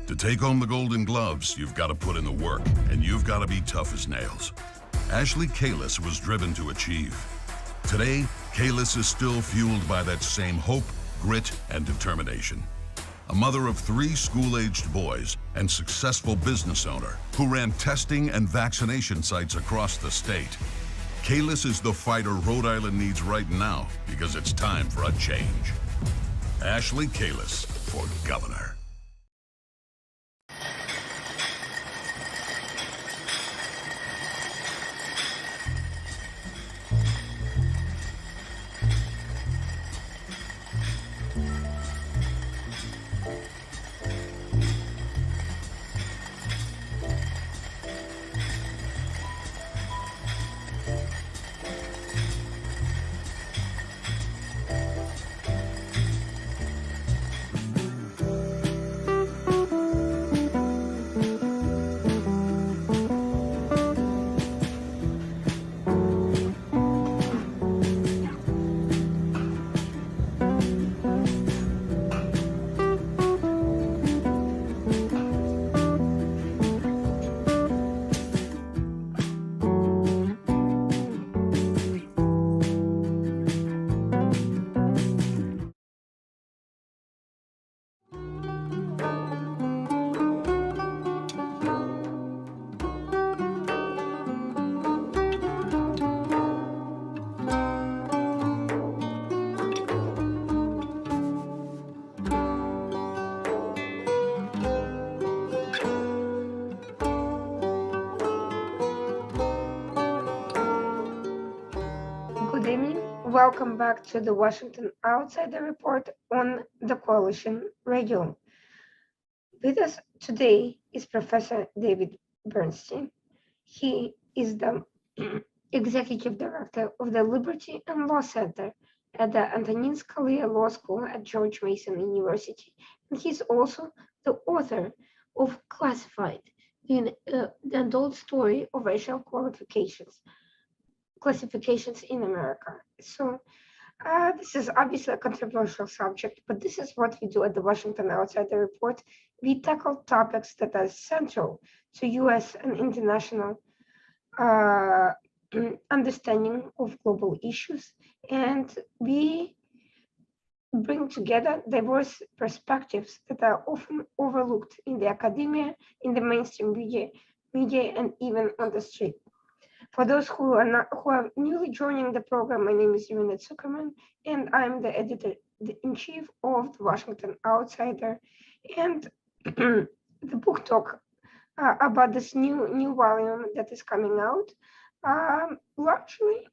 To take home the Golden Gloves, you've got to put in the work, and you've got to be tough as nails. Ashley Kalis was driven to achieve. Today, Kalis is still fueled by that same hope, grit, and determination. A mother of 3 school-aged boys and successful business owner who ran testing and vaccination sites across the state. Kalis is the fighter Rhode Island needs right now because it's time for a change. Ashley Kalis for governor. Good evening. Welcome back to the Washington Outsider Report on the Coalition Radio. With us today is Professor David Bernstein. He is the Executive Director of the Liberty and Law Center at the Antonin Scalia Law School at George Mason University. And he's also the author of Classified, the Untold Story of Racial Classifications in America. So this is obviously a controversial subject, but this is what we do at the Washington Outsider Report. We tackle topics that are central to US and international understanding of global issues, and we bring together diverse perspectives that are often overlooked in the academia, in the mainstream media, and even on the street. For those who are newly joining the program, my name is Irina Zuckerman, and I'm the editor-in-chief of the Washington Outsider. And the book talk about this new volume that is coming out largely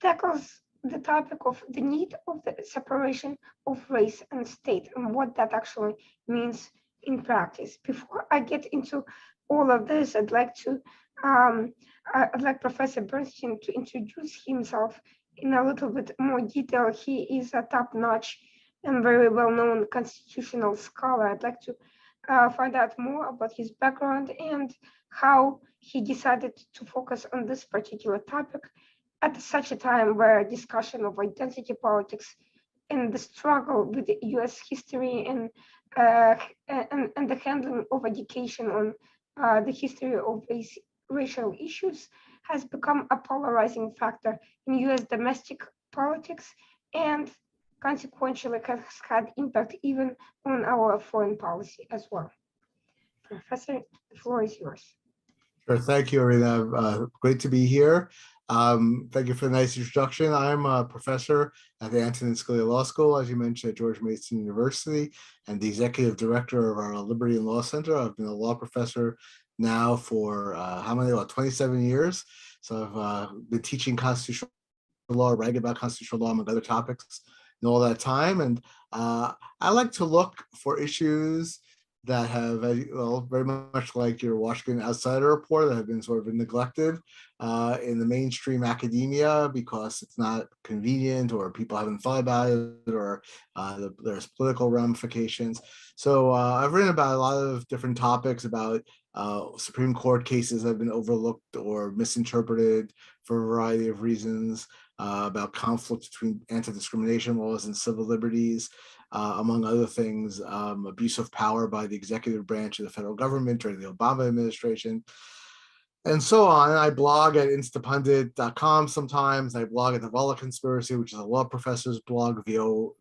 tackles the topic of the need of the separation of race and state and what that actually means in practice. Before I get into all of this, I'd like Professor Bernstein to introduce himself in a little bit more detail. He is a top-notch and very well-known constitutional scholar. I'd like to find out more about his background and how he decided to focus on this particular topic at such a time where discussion of identity politics and the struggle with the US history and the handling of education on the history of racial issues has become a polarizing factor in US domestic politics and consequently has had impact even on our foreign policy as well. Professor, the floor is yours. Sure, thank you, Irina. Great to be here. Thank you for the nice introduction. I'm a professor at the Antonin Scalia Law School, as you mentioned, at George Mason University, and the executive director of our Liberty and Law Center. I've been a law professor now for about 27 years. So I've been teaching constitutional law, writing about constitutional law, among other topics in all that time. And I like to look for issues that have, very much like your Washington Outsider report, that have been sort of neglected in the mainstream academia because it's not convenient or people haven't thought about it or there's political ramifications. So I've written about a lot of different topics about Supreme Court cases have been overlooked or misinterpreted for a variety of reasons about conflict between anti-discrimination laws and civil liberties, among other things, abuse of power by the executive branch of the federal government during the Obama administration, and so on. I blog at instapundit.com sometimes. I blog at the Vola Conspiracy, which is a law professor's blog, VOLOKH.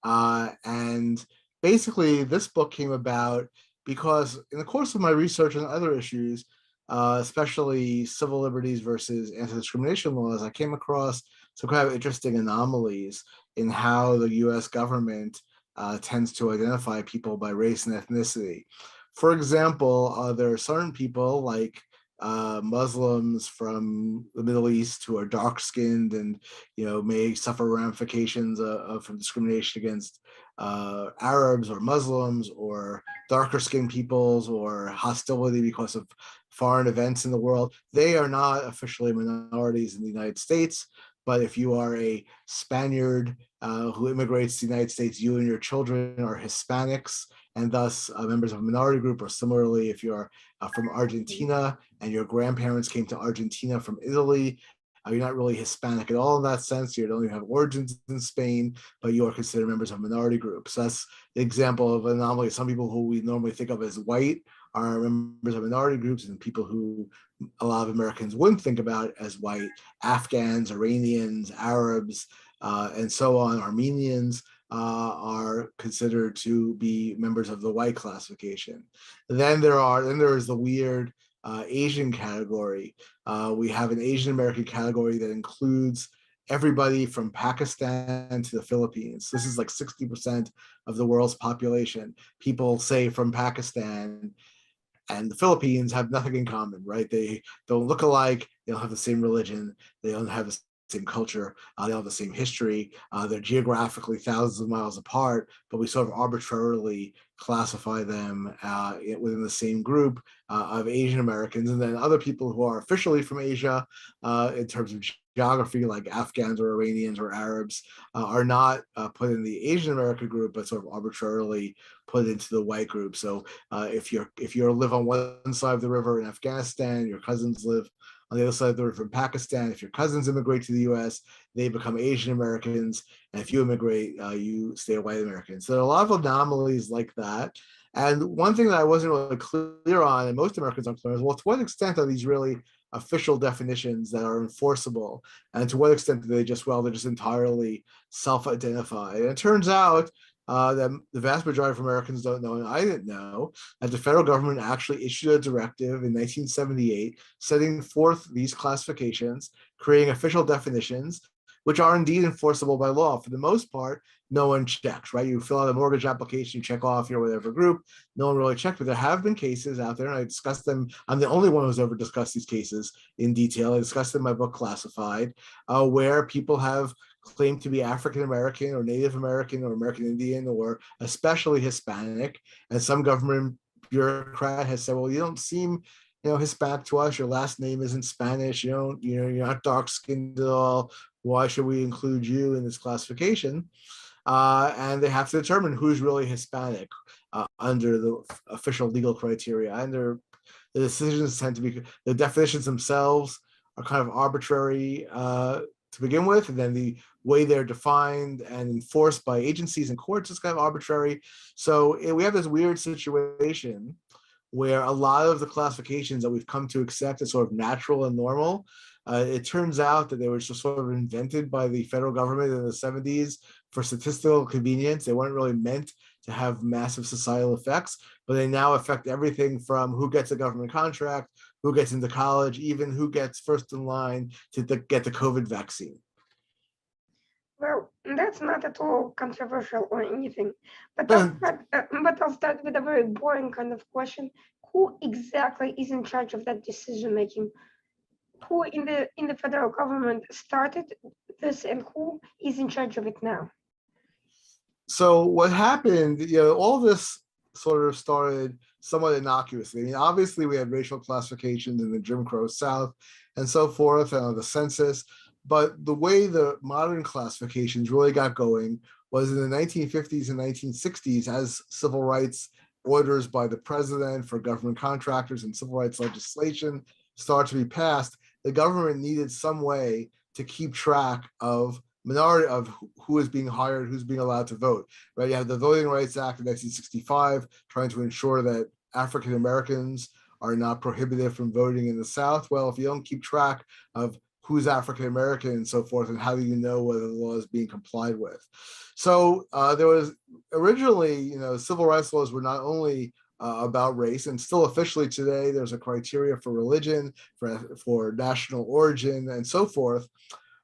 And basically, this book came about because in the course of my research on other issues, especially civil liberties versus anti-discrimination laws, I came across some kind of interesting anomalies in how the US government tends to identify people by race and ethnicity. For example, there are certain people like Muslims from the Middle East who are dark-skinned and may suffer ramifications from discrimination against Arabs or Muslims or darker-skinned peoples or hostility because of foreign events in the world. They are not officially minorities in the United States, but if you are a Spaniard who immigrates to the United States, you and your children are Hispanics and thus members of a minority group, or similarly, if you're from Argentina and your grandparents came to Argentina from Italy, you're not really Hispanic at all in that sense. You don't even have origins in Spain, but you are considered members of minority groups. So that's the example of an anomaly. Some people who we normally think of as white are members of minority groups, and people who a lot of Americans wouldn't think about as white, Afghans, Iranians, Arabs, and so on, Armenians, are considered to be members of the white classification. Then there is the weird Asian category. We have an Asian American category that includes everybody from Pakistan to the Philippines. This is like 60% of the world's population. People say from Pakistan and the Philippines have nothing in common, right? They don't look alike. They don't have the same religion. They don't have the same culture. They don't have the same history. They're geographically thousands of miles apart, but we sort of arbitrarily classify them within the same group of Asian Americans. And then other people who are officially from Asia in terms of geography, like Afghans or Iranians or Arabs, are not put in the Asian American group, but sort of arbitrarily put into the white group. So if you live on one side of the river in Afghanistan, your cousins live on the other side of the river in Pakistan. If your cousins immigrate to the US, they become Asian Americans. And if you immigrate, you stay white Americans. So there are a lot of anomalies like that. And one thing that I wasn't really clear on, and most Americans aren't clear, is, well, to what extent are these really official definitions that are enforceable? And to what extent do they they're just entirely self-identified? And it turns out that the vast majority of Americans don't know, and I didn't know, that the federal government actually issued a directive in 1978 setting forth these classifications, creating official definitions, which are indeed enforceable by law. For the most part, no one checks, right? You fill out a mortgage application, you check off your whatever group, no one really checked, but there have been cases out there, and I discussed them. I'm the only one who's ever discussed these cases in detail. I discussed them in my book, Classified, where people have claimed to be African American or Native American or American Indian or especially Hispanic, and some government bureaucrat has said, well, you don't seem Hispanic to us, your last name isn't Spanish, you're not dark skinned at all, why should we include you in this classification? And they have to determine who's really Hispanic under the official legal criteria. And the decisions tend to be, the definitions themselves are kind of arbitrary to begin with, and then the way they're defined and enforced by agencies and courts is kind of arbitrary. So we have this weird situation where a lot of the classifications that we've come to accept as sort of natural and normal, it turns out that they were just sort of invented by the federal government in the 70s for statistical convenience. They weren't really meant to have massive societal effects, but they now affect everything from who gets a government contract, who gets into college, even who gets first in line to get the COVID vaccine. Well, that's not at all controversial or anything, but I'll start with a very boring kind of question. Who exactly is in charge of that decision making? Who in the federal government started this, and who is in charge of it now? So what happened, all this sort of started somewhat innocuously. I mean, obviously we had racial classifications in the Jim Crow South and so forth, and the census, but the way the modern classifications really got going was in the 1950s and 1960s as civil rights orders by the president for government contractors and civil rights legislation started to be passed, the government needed some way to keep track of minority of who is being hired, who's being allowed to vote. Right? You have the Voting Rights Act of 1965 trying to ensure that African Americans are not prohibited from voting in the South. Well, if you don't keep track of who's African American and so forth, and how do you know whether the law is being complied with? So there was originally, civil rights laws were not only about race, and still officially today, there's a criteria for religion, for national origin, and so forth.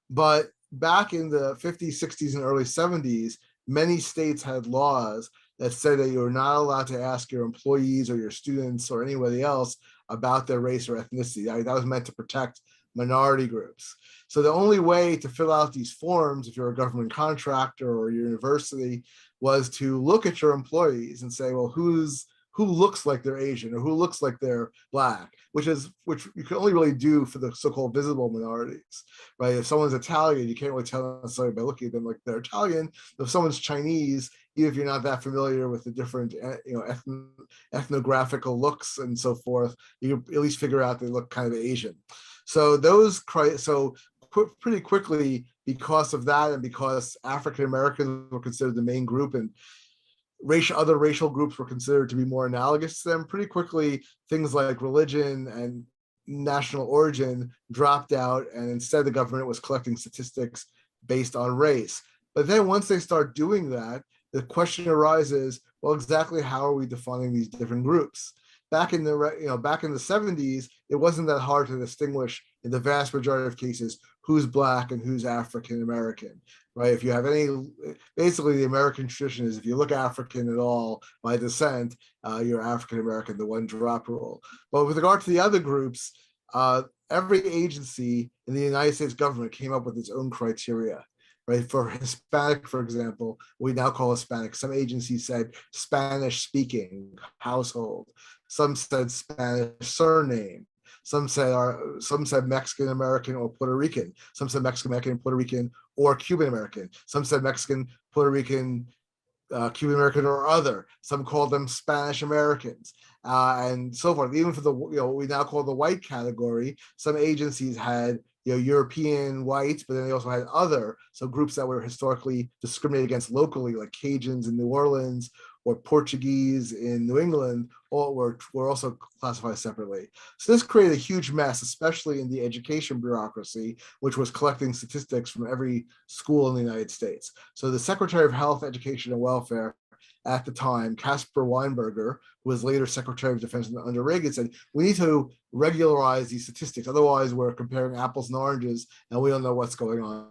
But back in the 50s, 60s, and early 70s, many states had laws that said that you're not allowed to ask your employees or your students or anybody else about their race or ethnicity. That was meant to protect minority groups. So the only way to fill out these forms, if you're a government contractor or university, was to look at your employees and say, well, who looks like they're Asian or who looks like they're Black, which you can only really do for the so-called visible minorities, right? If someone's Italian, you can't really tell necessarily by looking at them like they're Italian. If someone's Chinese, even if you're not that familiar with the different, ethnographical looks and so forth, you can at least figure out they look kind of Asian. So pretty quickly, because of that, and because African Americans were considered the main group, and other racial groups were considered to be more analogous to them, pretty quickly things like religion and national origin dropped out, and instead the government was collecting statistics based on race. But then once they start doing that, the question arises, well, exactly how are we defining these different groups? Back in the 70s, it wasn't that hard to distinguish in the vast majority of cases who's Black and who's African American, right? If you have basically the American tradition is if you look African at all by descent, you're African American, the one drop rule. But with regard to the other groups, every agency in the United States government came up with its own criteria. Right, for Hispanic, for example, we now call Hispanic. Some agencies said Spanish-speaking household. Some said Spanish surname. Some said Mexican American or Puerto Rican. Some said Mexican American, Puerto Rican, or Cuban American. Some said Mexican, Puerto Rican, Cuban American, or other. Some called them Spanish Americans, and so forth. Even for the what we now call the white category, some agencies had European whites, but then they also had other, so groups that were historically discriminated against locally, like Cajuns in New Orleans or Portuguese in New England, all were also classified separately. So this created a huge mess, especially in the education bureaucracy, which was collecting statistics from every school in the United States. So the Secretary of Health, Education, and Welfare at the time, Caspar Weinberger, who was later Secretary of Defense under Reagan, said, we need to regularize these statistics. Otherwise, we're comparing apples and oranges, and we don't know what's going on.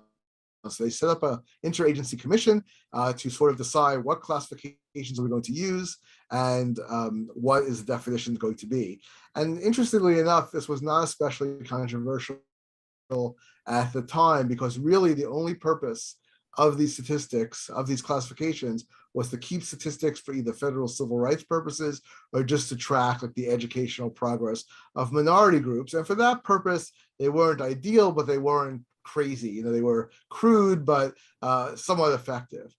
So they set up an interagency commission to sort of decide what classifications are we going to use and what is the definition going to be. And interestingly enough, this was not especially controversial at the time, because really the only purpose of these statistics, of these classifications, was to keep statistics for either federal civil rights purposes or just to track like the educational progress of minority groups. And for that purpose, they weren't ideal, but they weren't crazy. They were crude, but somewhat effective.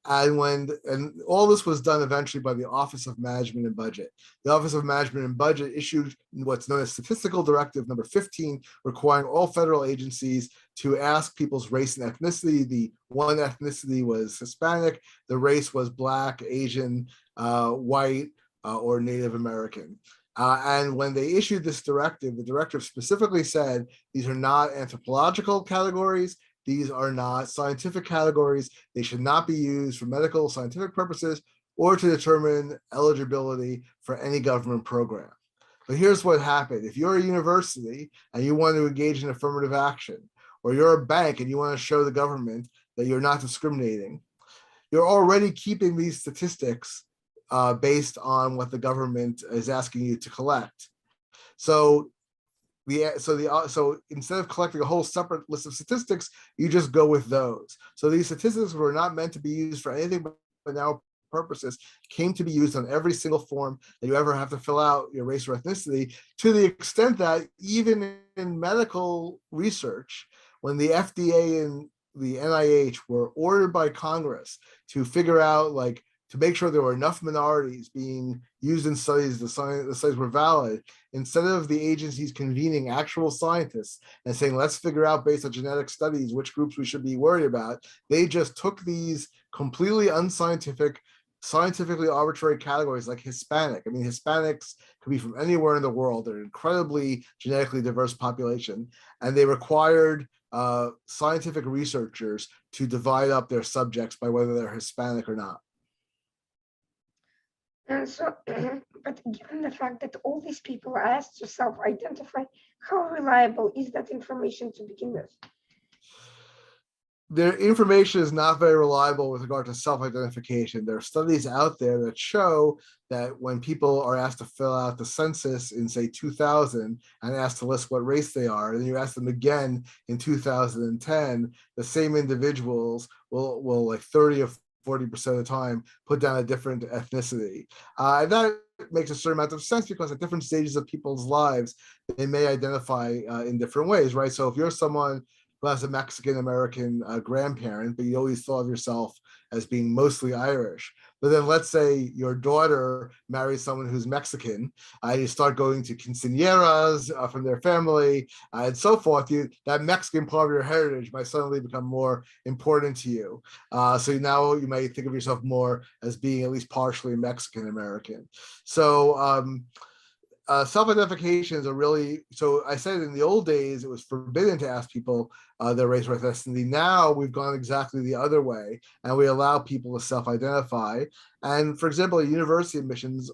And all this was done eventually by the Office of Management and Budget. The Office of Management and Budget issued what's known as Statistical Directive number 15, requiring all federal agencies to ask people's race and ethnicity. The one ethnicity was Hispanic, the race was Black, Asian, white, or Native American. And when they issued this directive, the directive specifically said, these are not anthropological categories. These are not scientific categories. They should not be used for medical scientific purposes or to determine eligibility for any government program. But here's what happened. If you're a university and you want to engage in affirmative action, or you're a bank and you want to show the government that you're not discriminating, you're already keeping these statistics based on what the government is asking you to collect. So instead of collecting a whole separate list of statistics, you just go with those. So these statistics were not meant to be used for anything but now purposes, came to be used on every single form that you ever have to fill out your race or ethnicity, to the extent that even in medical research, when the FDA and the NIH were ordered by Congress to figure out like to make sure there were enough minorities being used in studies, the studies were valid, instead of the agencies convening actual scientists and saying, let's figure out based on genetic studies which groups we should be worried about, they just took these completely unscientific, scientifically arbitrary categories like Hispanic. I mean, Hispanics could be from anywhere in the world. They're an incredibly genetically diverse population, and they required scientific researchers to divide up their subjects by whether they're Hispanic or not. And so, but given the fact that all these people are asked to self-identify, how reliable is that information to begin with? Their information is not very reliable with regard to self-identification. There are studies out there that show that when people are asked to fill out the census in, say, 2000 and asked to list what race they are, and you ask them again in 2010, the same individuals will like 30 or 40% of the time put down a different ethnicity. And that makes a certain amount of sense because at different stages of people's lives, they may identify in different ways, right? So if you're someone who has a Mexican-American grandparent, but you always thought of yourself as being mostly Irish. But then let's say your daughter marries someone who's Mexican, you start going to quinceañeras from their family, and so forth. That Mexican part of your heritage might suddenly become more important to you. So now you might think of yourself more as being at least partially Mexican-American. So self-identifications are really, so I said in the old days, it was forbidden to ask people their race or ethnicity. Now we've gone exactly the other way, and we allow people to self-identify. And for example, at university admissions,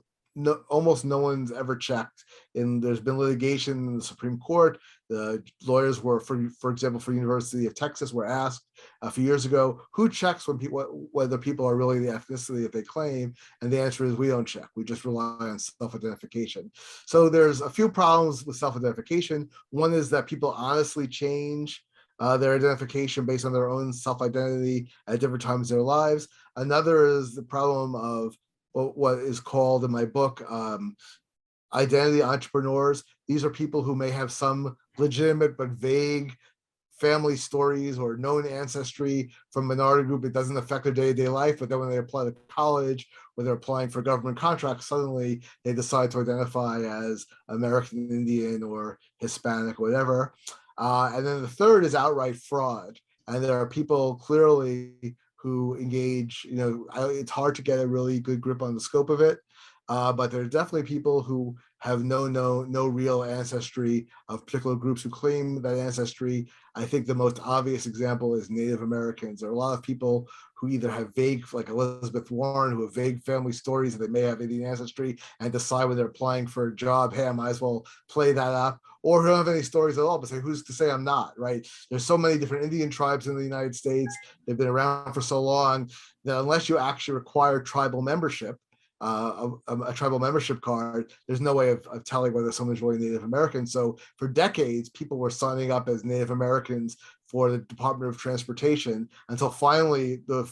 almost no one's ever checked. And there's been litigation in the Supreme Court. The lawyers were, for example, for University of Texas, were asked a few years ago, who checks when whether people are really the ethnicity that they claim? And the answer is we don't check. We just rely on self-identification. So there's a few problems with self-identification. One is that people honestly change their identification based on their own self-identity at different times in their lives. Another is the problem of what is called in my book identity entrepreneurs. These are people who may have some legitimate but vague family stories or known ancestry from a minority group. It doesn't affect their day-to-day life, but then when they apply to college or they're applying for government contracts, suddenly they decide to identify as American Indian or Hispanic, whatever. And then the third is outright fraud. And there are people clearly who engage, it's hard to get a really good grip on the scope of it. But there are definitely people who have no real ancestry of particular groups who claim that ancestry. I think the most obvious example is Native Americans. There are a lot of people who either have vague, like Elizabeth Warren, who have vague family stories that they may have Indian ancestry and decide when they're applying for a job, hey, I might as well play that up, or who don't have any stories at all, but say, who's to say I'm not, right? There's so many different Indian tribes in the United States. They've been around for so long that unless you actually require tribal membership, a tribal membership card, there's no way of telling whether someone's really Native American. So for decades, people were signing up as Native Americans for the Department of Transportation until finally the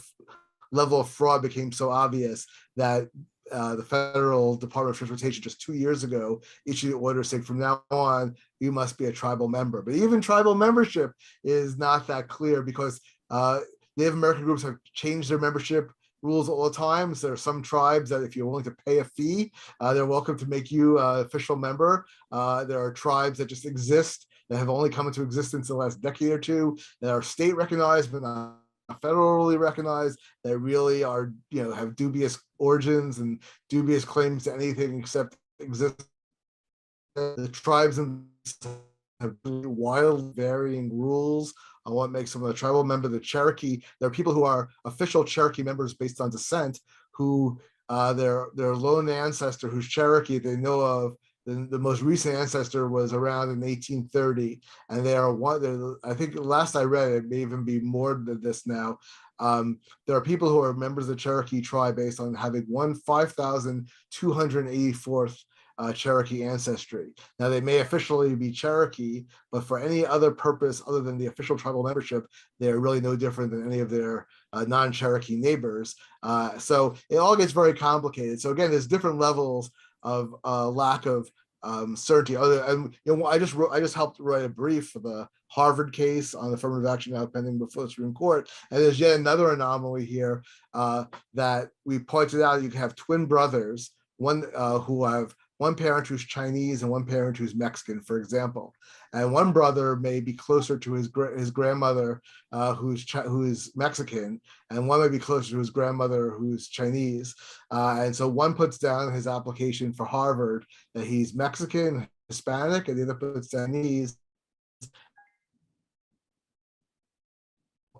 level of fraud became so obvious that the Federal Department of Transportation just 2 years ago issued an order saying from now on, you must be a tribal member. But even tribal membership is not that clear because Native American groups have changed their membership rules all the time. So there are some tribes that if you're willing to pay a fee, they're welcome to make you an official member. There are tribes that just exist that have only come into existence in the last decade or two that are state recognized, but not federally recognized, that really are, have dubious origins and dubious claims to anything except exist. The tribes have wild varying rules on what makes someone a tribal member. The Cherokee, there are people who are official Cherokee members based on descent, who their lone ancestor who's Cherokee they know of, the most recent ancestor was around in 1830, and they are one. I think last I read, it may even be more than this now. There are people who are members of the Cherokee tribe based on having 5,284th Cherokee ancestry. Now they may officially be Cherokee, but for any other purpose other than the official tribal membership, they are really no different than any of their non-Cherokee neighbors. So it all gets very complicated. So again, there's different levels of lack of certainty. And I just helped write a brief for the Harvard case on affirmative action now pending before the Supreme Court. And there's yet another anomaly here that we pointed out. You can have twin brothers, one who have one parent who's Chinese and one parent who's Mexican, for example. And one brother may be closer to his grandmother who is Mexican, and one may be closer to his grandmother who's Chinese. And so one puts down his application for Harvard that he's Mexican, Hispanic, and the other puts Chinese.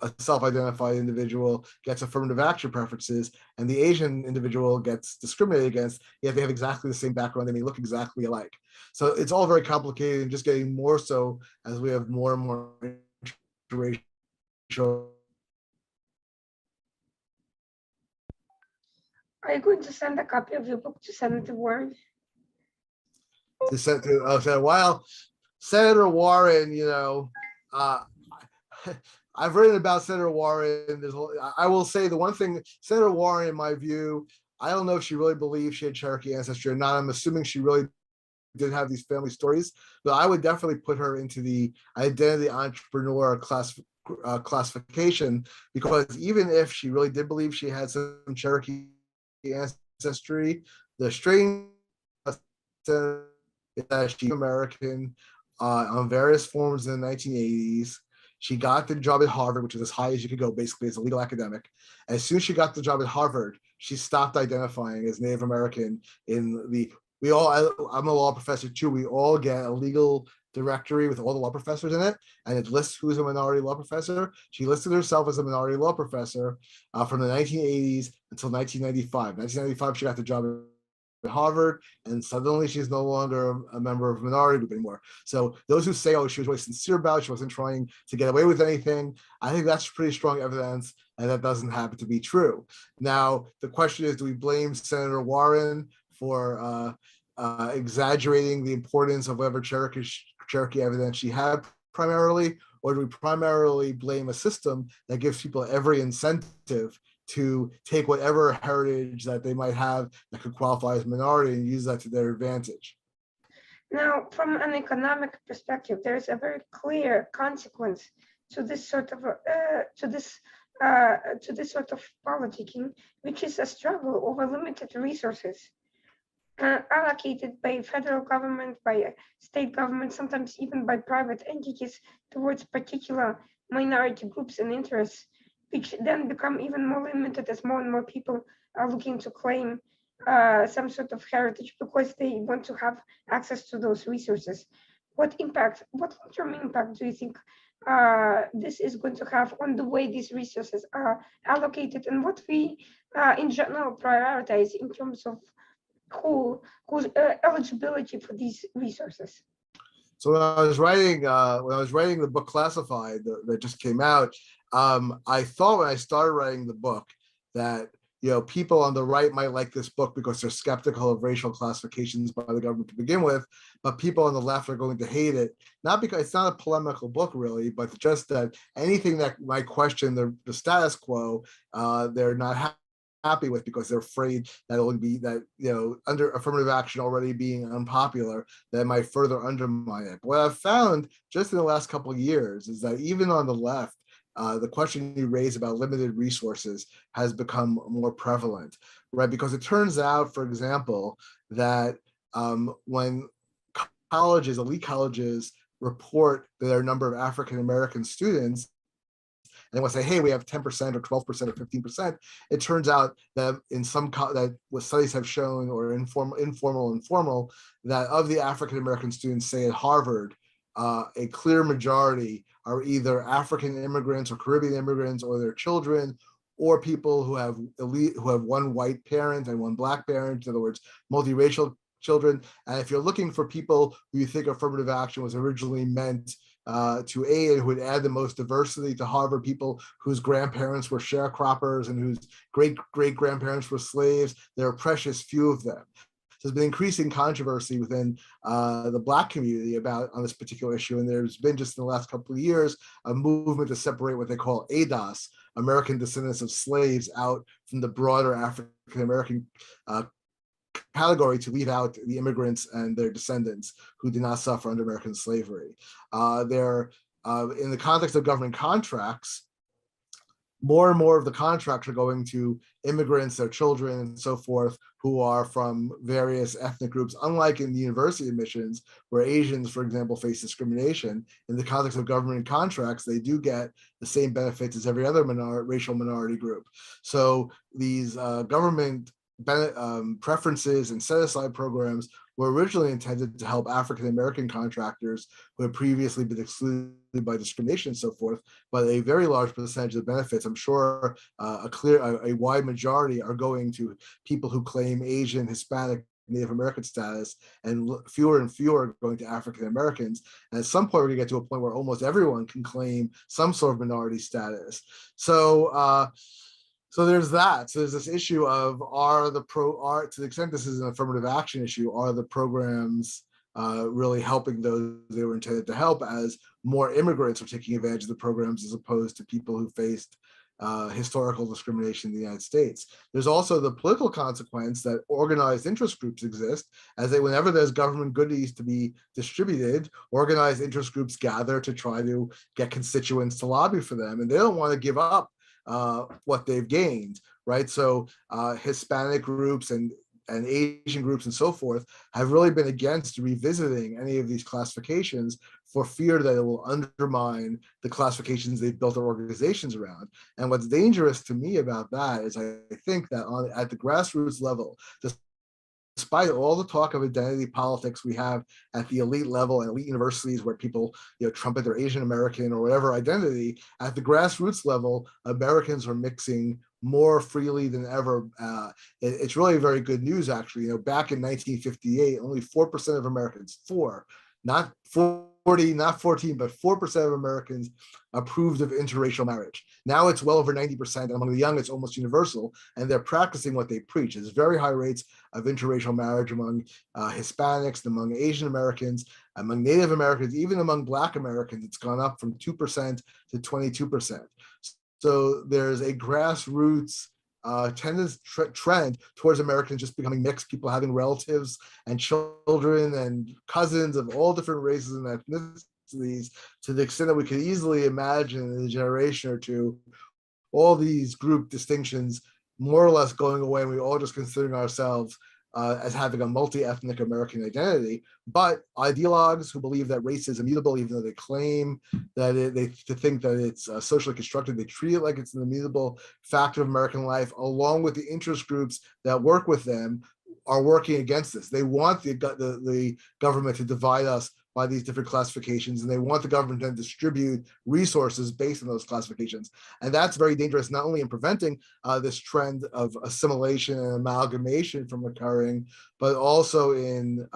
A self-identified individual gets affirmative action preferences, and the Asian individual gets discriminated against, yet they have exactly the same background, they may look exactly alike. So it's all very complicated and just getting more so as we have more and more interracial. Are you going to send a copy of your book to Senator Warren? While Senator Warren, I've written about Senator Warren. I will say the one thing, Senator Warren, in my view, I don't know if she really believes she had Cherokee ancestry or not. I'm assuming she really did have these family stories, but I would definitely put her into the identity entrepreneur classification, because even if she really did believe she had some Cherokee ancestry, the strange is that she's American on various forms in the 1980s. She got the job at Harvard, which is as high as you could go, basically as a legal academic. As soon as she got the job at Harvard, she stopped identifying as Native American. I'm a law professor too. We all get a legal directory with all the law professors in it, and it lists who's a minority law professor. She listed herself as a minority law professor from the 1980s until 1995. 1995, she got the job at Harvard, and suddenly she's no longer a member of a minority group anymore. So those who say, oh, she was really sincere about it, she wasn't trying to get away with anything, I think that's pretty strong evidence, and that doesn't happen to be true. Now, the question is, do we blame Senator Warren for exaggerating the importance of whatever Cherokee evidence she had primarily, or do we primarily blame a system that gives people every incentive to take whatever heritage that they might have that could qualify as minority and use that to their advantage? Now, from an economic perspective, there's a very clear consequence to this sort of politicking, which is a struggle over limited resources allocated by federal government, by state government, sometimes even by private entities towards particular minority groups and interests, which then become even more limited as more and more people are looking to claim some sort of heritage because they want to have access to those resources. What long-term impact do you think this is going to have on the way these resources are allocated, and what we in general prioritize in terms of whose eligibility for these resources? So when I was writing the book Classified that just came out, I thought when I started writing the book that people on the right might like this book because they're skeptical of racial classifications by the government to begin with, but people on the left are going to hate it, not because it's not a polemical book really, but just that anything that might question the status quo, they're not happy with, because they're afraid that it would be that under affirmative action already being unpopular, that might further undermine it. But what I've found just in the last couple of years is that even on the left, the question you raise about limited resources has become more prevalent, right? Because it turns out, for example, that when elite colleges report their number of African American students, and they want to say, hey, we have 10% or 12% or 15%. It turns out that in that what studies have shown, or informal, that of the African American students, say at Harvard, a clear majority are either African immigrants or Caribbean immigrants or their children, or people who have one white parent and one black parent, in other words, multiracial children. And if you're looking for people who you think affirmative action was originally meant to aid and who would add the most diversity to Harvard, people whose grandparents were sharecroppers and whose great-grandparents were slaves, there are precious few of them. There's been increasing controversy within the Black community on this particular issue, and there's been just in the last couple of years a movement to separate what they call ADOS, American descendants of slaves, out from the broader African American category to leave out the immigrants and their descendants who did not suffer under American slavery. In the context of government contracts, more and more of the contracts are going to immigrants, their children, and so forth, who are from various ethnic groups. Unlike in the university admissions, where Asians, for example, face discrimination, in the context of government contracts, they do get the same benefits as every other racial minority group. So these government preferences and set-aside programs were originally intended to help African American contractors who had previously been excluded by discrimination and so forth, but a very large percentage of the benefits, I'm sure a wide majority, are going to people who claim Asian, Hispanic, Native American status, and fewer and fewer are going to African Americans. And at some point, we're going to get to a point where almost everyone can claim some sort of minority status. So there's that. So there's this issue of to the extent this is an affirmative action issue, are the programs really helping those they were intended to help, as more immigrants are taking advantage of the programs as opposed to people who faced historical discrimination in the United States. There's also the political consequence that organized interest groups exist, whenever there's government goodies to be distributed, organized interest groups gather to try to get constituents to lobby for them, and they don't want to give up what they've gained, right? So Hispanic groups and Asian groups and so forth have really been against revisiting any of these classifications for fear that it will undermine the classifications they've built their organizations around. And what's dangerous to me about that is I think that at the grassroots level, despite all the talk of identity politics we have at the elite level and elite universities where people trumpet their Asian American or whatever identity, at the grassroots level, Americans are mixing more freely than ever. It's really very good news, actually. Back in 1958, only 4% of Americans, not 40, not 14, but 4% of Americans approved of interracial marriage. Now it's well over 90%, and among the young, it's almost universal, and they're practicing what they preach. There's very high rates of interracial marriage among Hispanics, among Asian Americans, among Native Americans, even among Black Americans. It's gone up from 2% to 22%. So there's a grassroots trend towards Americans just becoming mixed, people having relatives and children and cousins of all different races and ethnicities, to the extent that we could easily imagine in a generation or two, all these group distinctions more or less going away, and we all just considering ourselves as having a multi-ethnic American identity. But ideologues who believe that race is immutable, even though they claim that they think that it's socially constructed, they treat it like it's an immutable fact of American life, along with the interest groups that work with them, are working against this. They want the government to divide us by these different classifications, and they want the government to distribute resources based on those classifications. And that's very dangerous, not only in preventing this trend of assimilation and amalgamation from occurring, but also in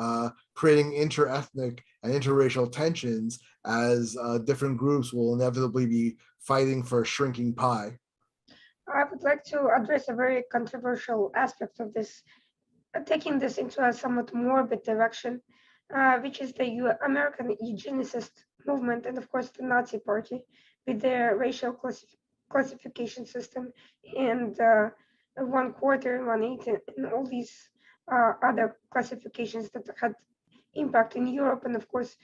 creating inter-ethnic and interracial tensions, as different groups will inevitably be fighting for a shrinking pie. I would like to address a very controversial aspect of this, taking this into a somewhat morbid direction, which is the American eugenicist movement, and of course the Nazi Party with their racial classification system, and 1/4 and 1/8 and all these other classifications that had impact in Europe, and of course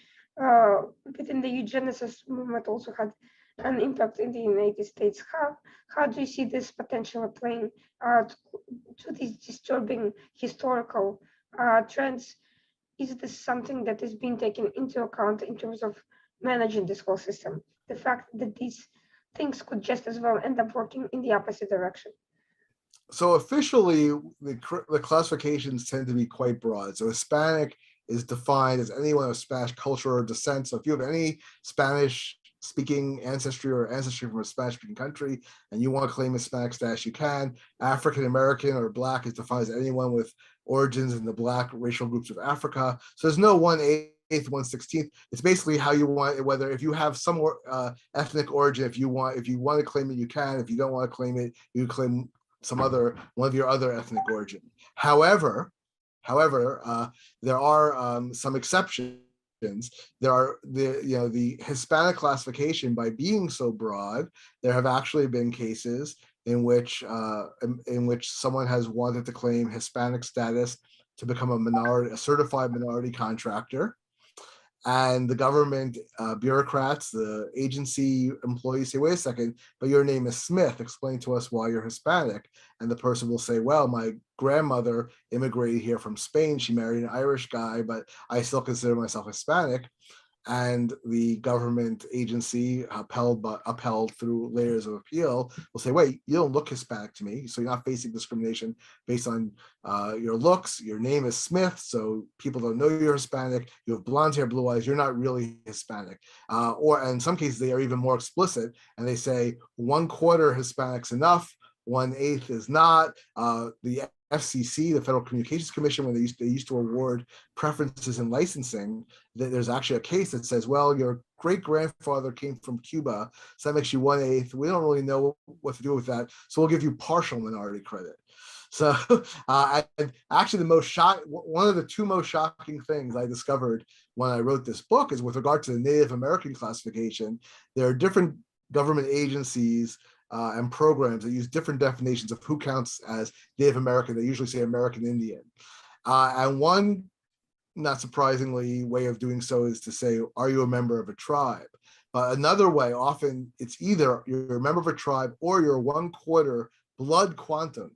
within the eugenicist movement also had an impact in the United States. How do you see this potential playing to these disturbing historical trends? Is this something that is being taken into account in terms of managing this whole system? The fact that these things could just as well end up working in the opposite direction. So officially, the classifications tend to be quite broad. So Hispanic is defined as anyone of Spanish culture or descent. So if you have any Spanish-speaking ancestry or ancestry from a Spanish-speaking country, and you want to claim Hispanic status, you can. African American or Black is defined as anyone with origins in the Black racial groups of Africa. So there's no 1/8, 1/16. It's basically how you want it. Whether if you have some ethnic origin, if you want to claim it, you can. If you don't want to claim it, you claim one of your other ethnic origin. However, there are some exceptions. The Hispanic classification, by being so broad, there have actually been cases in which someone has wanted to claim Hispanic status to become a certified minority contractor. And the government bureaucrats, the agency employees say, wait a second, but your name is Smith. Explain to us why you're Hispanic. And the person will say, well, my grandmother immigrated here from Spain. She married an Irish guy, but I still consider myself Hispanic. And the government agency, upheld through layers of appeal, will say, wait, you don't look Hispanic to me, so you're not facing discrimination based on your looks. Your name is Smith, so people don't know you're Hispanic. You have blonde hair, blue eyes, you're not really Hispanic. Or in some cases, they are even more explicit, and they say 1/4 Hispanic's enough, 1/8 is not. The FCC, the Federal Communications Commission, when they used to award preferences in licensing, there's actually a case that says, well, your great grandfather came from Cuba, so that makes you 1/8. We don't really know what to do with that, so we'll give you partial minority credit. So and actually one of the two most shocking things I discovered when I wrote this book is with regard to the Native American classification. There are different government agencies and programs that use different definitions of who counts as Native American. They usually say American Indian. And one, not surprisingly, way of doing so is to say, are you a member of a tribe? But another way, often it's either you're a member of a tribe or you're 1/4 blood quantum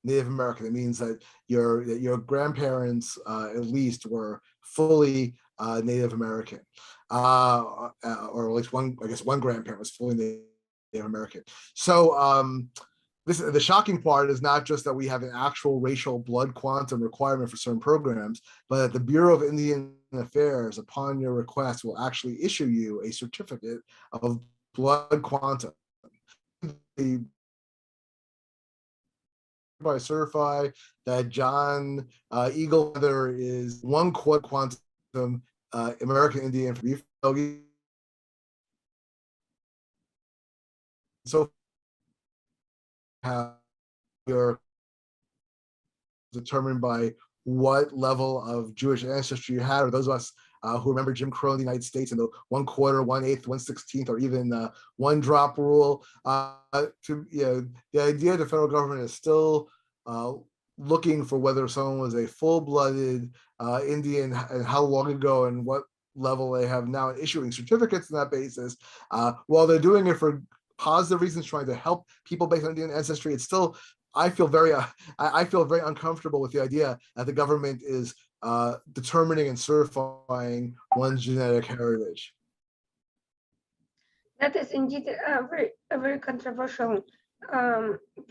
Native American. It means that your grandparents at least were fully Native American, or at least one grandparent was fully Native American. So the shocking part is not just that we have an actual racial blood quantum requirement for certain programs, but that the Bureau of Indian Affairs, upon your request, will actually issue you a certificate of blood quantum. I certify that John Eaglefeather is 1/4 quantum American Indian. So how you're determined by what level of Jewish ancestry you had, or those of us who remember Jim Crow in the United States and the 1/4, 1/8, 1/16, or even one drop rule. The idea the federal government is still looking for whether someone was a full-blooded Indian and how long ago and what level they have now, issuing certificates on that basis. While they're doing it for positive reasons, trying to help people based on Indian ancestry, it's still, I feel very uncomfortable with the idea that the government is determining and certifying one's genetic heritage. That is indeed a very controversial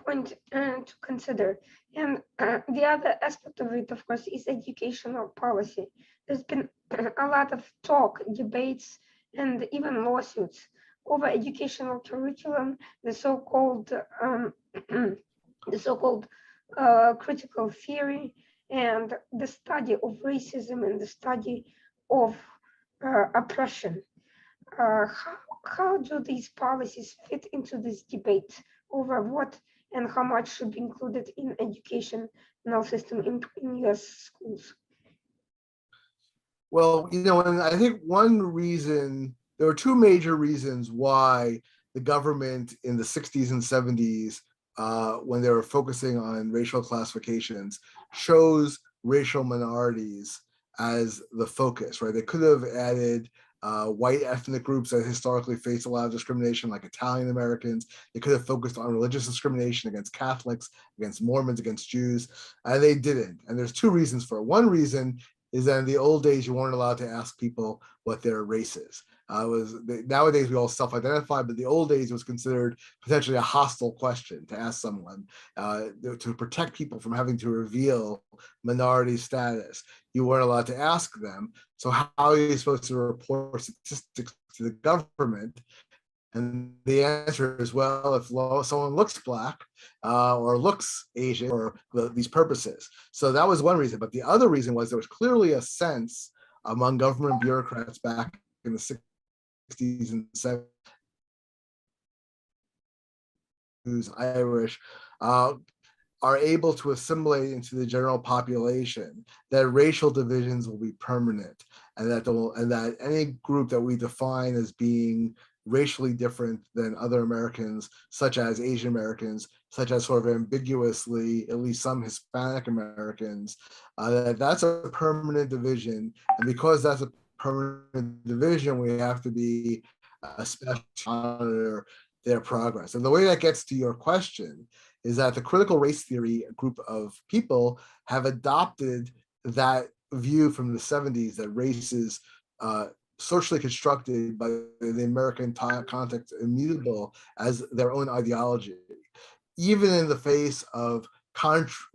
point to consider. And the other aspect of it, of course, is educational policy. There's been a lot of talk, debates, and even lawsuits over educational curriculum, the so-called critical theory, and the study of racism and the study of oppression. How do these policies fit into this debate over what and how much should be included in educational system in US schools? Well, and I think there were two major reasons why the government in the 60s and 70s, when they were focusing on racial classifications, chose racial minorities as the focus, right? They could have added white ethnic groups that historically faced a lot of discrimination, like Italian Americans. They could have focused on religious discrimination against Catholics, against Mormons, against Jews, and they didn't. And there's two reasons for it. One reason is that in the old days, you weren't allowed to ask people what their race is. Nowadays we all self-identify, but the old days it was considered potentially a hostile question to ask someone, to protect people from having to reveal minority status. You weren't allowed to ask them. So how are you supposed to report statistics to the government? And the answer is, well, if someone looks Black or looks Asian for these purposes. So that was one reason. But the other reason was there was clearly a sense among government bureaucrats back in the 60s and 70s, who's Irish, are able to assimilate into the general population, that racial divisions will be permanent, and that any group that we define as being racially different than other Americans, such as Asian Americans, such as sort of ambiguously, at least some Hispanic Americans, that's a permanent division. And because that's a permanent division, we have to be especially monitor their progress. And the way that gets to your question is that the critical race theory group of people have adopted that view from the 70s that race is socially constructed by the American context immutable as their own ideology, even in the face of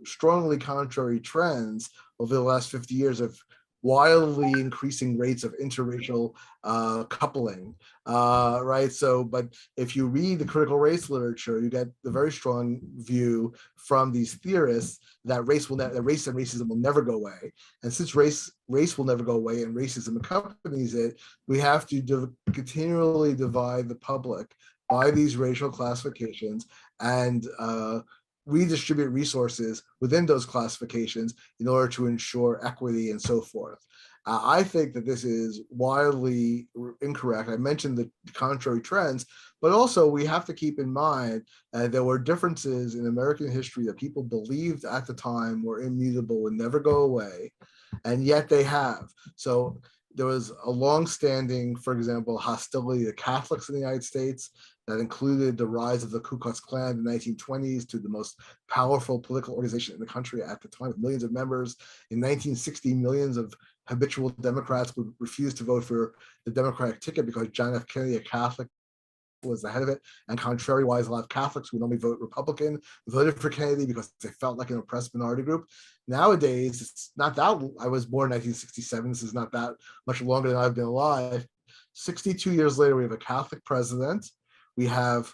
strongly contrary trends over the last 50 years of wildly increasing rates of interracial coupling, right? So, but if you read the critical race literature, you get the very strong view from these theorists that race and racism will never go away. And since race will never go away and racism accompanies it, we have to continually divide the public by these racial classifications and redistribute resources within those classifications in order to ensure equity and so forth. I think that this is wildly incorrect. I mentioned the contrary trends, but also we have to keep in mind there were differences in American history that people believed at the time were immutable and never go away, and yet they have. So there was a long-standing, for example, hostility to Catholics in the United States that included the rise of the Ku Klux Klan in the 1920s to the most powerful political organization in the country at the time with millions of members. In 1960, millions of habitual Democrats would refuse to vote for the Democratic ticket because John F. Kennedy, a Catholic, was the head of it. And contrary-wise, a lot of Catholics would only vote Republican, voted for Kennedy because they felt like an oppressed minority group. Nowadays, it's not that, I was born in 1967, this is not that much longer than I've been alive. 62 years later, we have a Catholic president, we have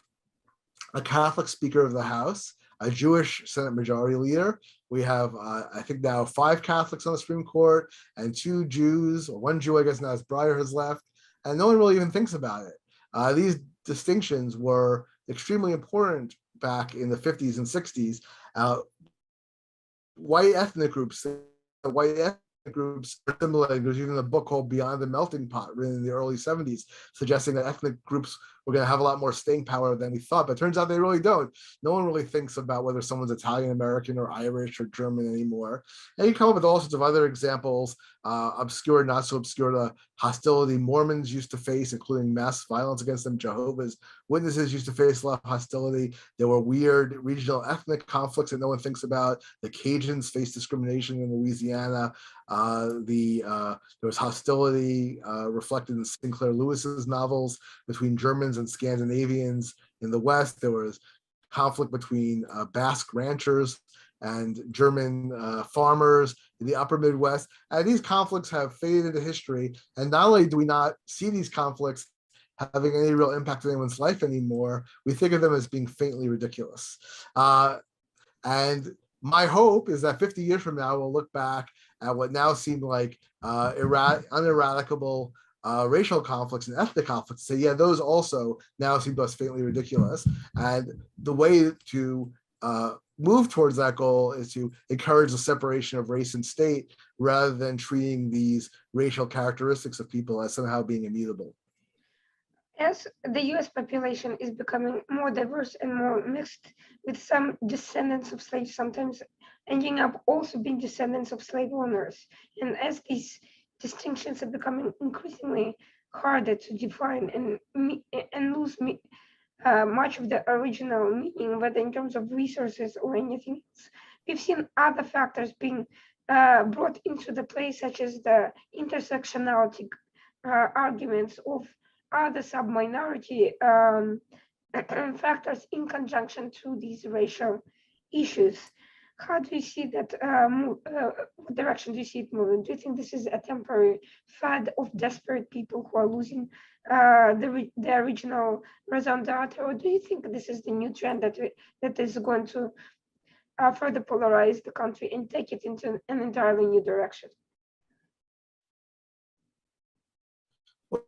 a Catholic Speaker of the House, a Jewish Senate Majority Leader. We have, I think now 5 Catholics on the Supreme Court and 2 Jews, or 1 Jew, I guess now as Breyer has left, and no one really even thinks about it. These distinctions were extremely important back in the 50s and 60s. White ethnic groups are similar. There's even a book called Beyond the Melting Pot written in the early 70s, suggesting that ethnic groups were going to have a lot more staying power than we thought, but it turns out they really don't. No one really thinks about whether someone's Italian American or Irish or German anymore. And you come up with all sorts of other examples, obscure, not so obscure, the hostility Mormons used to face, including mass violence against them. Jehovah's Witnesses used to face a lot of hostility. There were weird regional ethnic conflicts that no one thinks about. The Cajuns faced discrimination in Louisiana. There was hostility reflected in Sinclair Lewis's novels between Germans and Scandinavians in the West. There was conflict between Basque ranchers and German farmers in the upper Midwest. And these conflicts have faded into history. And not only do we not see these conflicts having any real impact on anyone's life anymore, we think of them as being faintly ridiculous. And my hope is that 50 years from now, we'll look back at what now seem like uneradicable racial conflicts and ethnic conflicts, say, yeah, those also now seem to us faintly ridiculous. And the way to move towards that goal is to encourage the separation of race and state rather than treating these racial characteristics of people as somehow being immutable. As the US population is becoming more diverse and more mixed, with some descendants of slaves sometimes ending up also being descendants of slave owners, and as these distinctions are becoming increasingly harder to define and lose much of the original meaning, whether in terms of resources or anything else, we've seen other factors being brought into the play, such as the intersectionality arguments of other sub-minority factors in conjunction to these racial issues. How do you see that, what direction do you see it moving? Do you think this is a temporary fad of desperate people who are losing the original raison d'etre, or do you think this is the new trend that is going to further polarize the country and take it into an entirely new direction?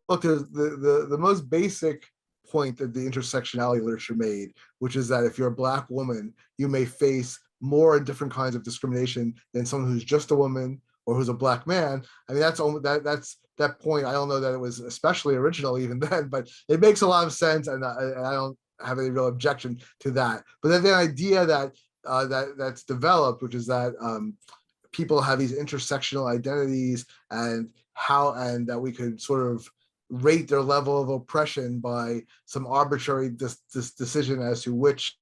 Look, the most basic point that the intersectionality literature made, which is that if you're a Black woman, you may face more and different kinds of discrimination than someone who's just a woman or who's a black man. I mean, that's that point. I don't know that it was especially original even then, but it makes a lot of sense, and I don't have any real objection to that. But then the idea that that's developed, which is that people have these intersectional identities, and that we could sort of rate their level of oppression by some arbitrary decision as to which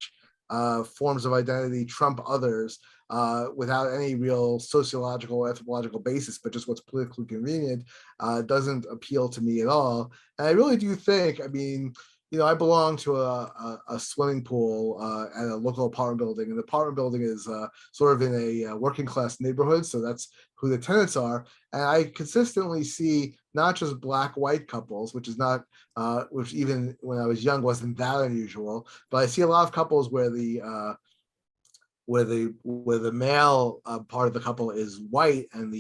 forms of identity trump others, without any real sociological or anthropological basis, but just what's politically convenient, doesn't appeal to me at all. And I really do think, I mean, I belong to a swimming pool at a local apartment building, and the apartment building is sort of in a working class neighborhood, so that's who the tenants are. And I consistently see not just black-white couples, which is not, which even when I was young wasn't that unusual, but I see a lot of couples where the male part of the couple is white, and